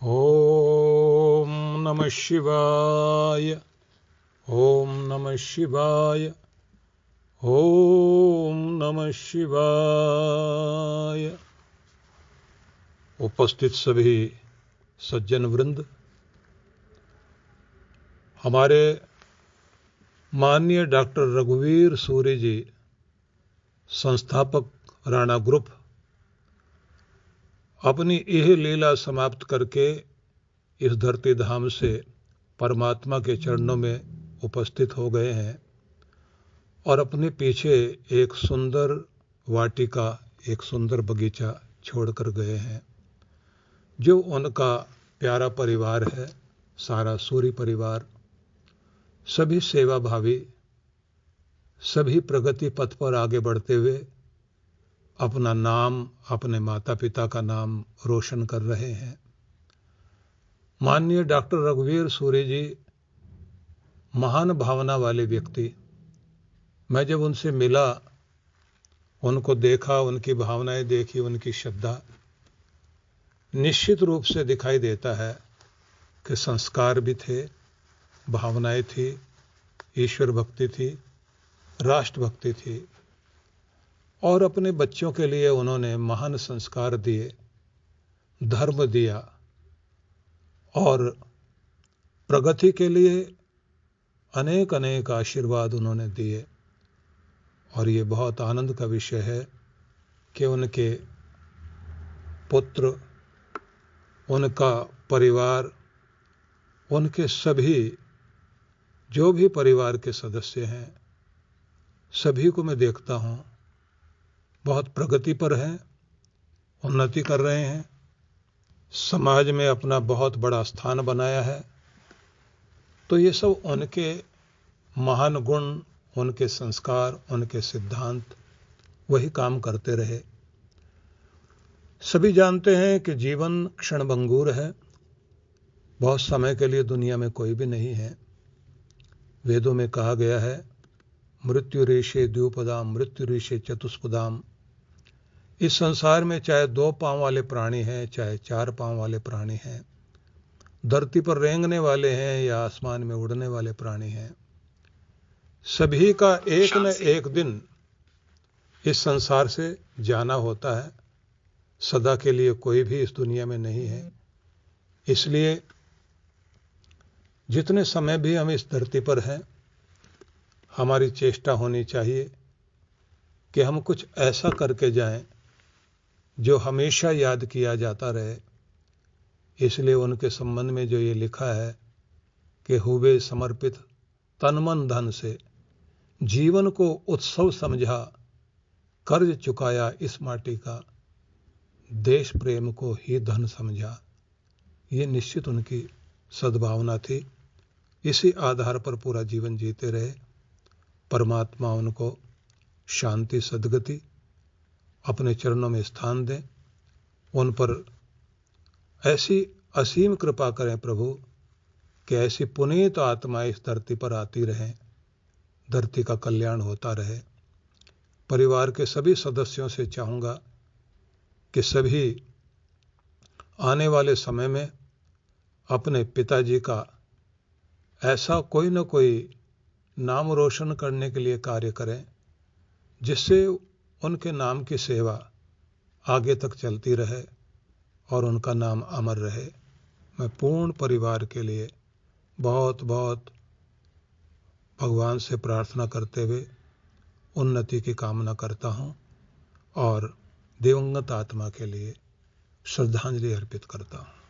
ओम नमः शिवाय। ओम नमः शिवाय। ओम नमः शिवाय। उपस्थित सभी सज्जन वृंद, हमारे माननीय डॉक्टर रघुवीर सूर्य जी, संस्थापक राणा ग्रुप, अपनी यह लीला समाप्त करके इस धरती धाम से परमात्मा के चरणों में उपस्थित हो गए हैं और अपने पीछे एक सुंदर वाटिका, एक सुंदर बगीचा छोड़कर गए हैं, जो उनका प्यारा परिवार है। सारा सूर्य परिवार, सभी सेवाभावी, सभी प्रगति पथ पर आगे बढ़ते हुए अपना नाम, अपने माता पिता का नाम रोशन कर रहे हैं। माननीय डॉक्टर रघुवीर सूर्य जी महान भावना वाले व्यक्ति। मैं जब उनसे मिला, उनको देखा, उनकी भावनाएं देखी, उनकी श्रद्धा, निश्चित रूप से दिखाई देता है कि संस्कार भी थे, भावनाएं थी, ईश्वर भक्ति थी, राष्ट्र भक्ति थी और अपने बच्चों के लिए उन्होंने महान संस्कार दिए, धर्म दिया और प्रगति के लिए अनेक अनेक आशीर्वाद उन्होंने दिए। और ये बहुत आनंद का विषय है कि उनके पुत्र, उनका परिवार, उनके सभी जो भी परिवार के सदस्य हैं, सभी को मैं देखता हूं बहुत प्रगति पर हैं, उन्नति कर रहे हैं, समाज में अपना बहुत बड़ा स्थान बनाया है। तो ये सब उनके महान गुण, उनके संस्कार, उनके सिद्धांत वही काम करते रहे। सभी जानते हैं कि जीवन क्षणभंगुर है, बहुत समय के लिए दुनिया में कोई भी नहीं है। वेदों में कहा गया है, मृत्यु रेशे द्विपदाम, मृत्यु रेशे चतुष्पदाम। इस संसार में चाहे 2 पांव वाले प्राणी हैं, चाहे 4 पांव वाले प्राणी हैं, धरती पर रेंगने वाले हैं या आसमान में उड़ने वाले प्राणी हैं, सभी का एक न एक दिन इस संसार से जाना होता है। सदा के लिए कोई भी इस दुनिया में नहीं है। इसलिए जितने समय भी हम इस धरती पर हैं, हमारी चेष्टा होनी चाहिए कि हम कुछ ऐसा करके जाएं जो हमेशा याद किया जाता रहे। इसलिए उनके संबंध में जो ये लिखा है कि हुए समर्पित तन मन धन से, जीवन को उत्सव समझा, कर्ज चुकाया इस माटी का, देश प्रेम को ही धन समझा। ये निश्चित उनकी सद्भावना थी। इसी आधार पर पूरा जीवन जीते रहे। परमात्मा उनको शांति सद्गति अपने चरणों में स्थान दें, उन पर ऐसी असीम कृपा करें प्रभु कि ऐसी पुनीत आत्माएं इस धरती पर आती रहें, धरती का कल्याण होता रहे। परिवार के सभी सदस्यों से चाहूँगा कि सभी आने वाले समय में अपने पिताजी का ऐसा कोई न कोई नाम रोशन करने के लिए कार्य करें, जिससे उनके नाम की सेवा आगे तक चलती रहे और उनका नाम अमर रहे। मैं पूर्ण परिवार के लिए बहुत बहुत भगवान से प्रार्थना करते हुए उन्नति की कामना करता हूँ और दिवंगत आत्मा के लिए श्रद्धांजलि अर्पित करता हूँ।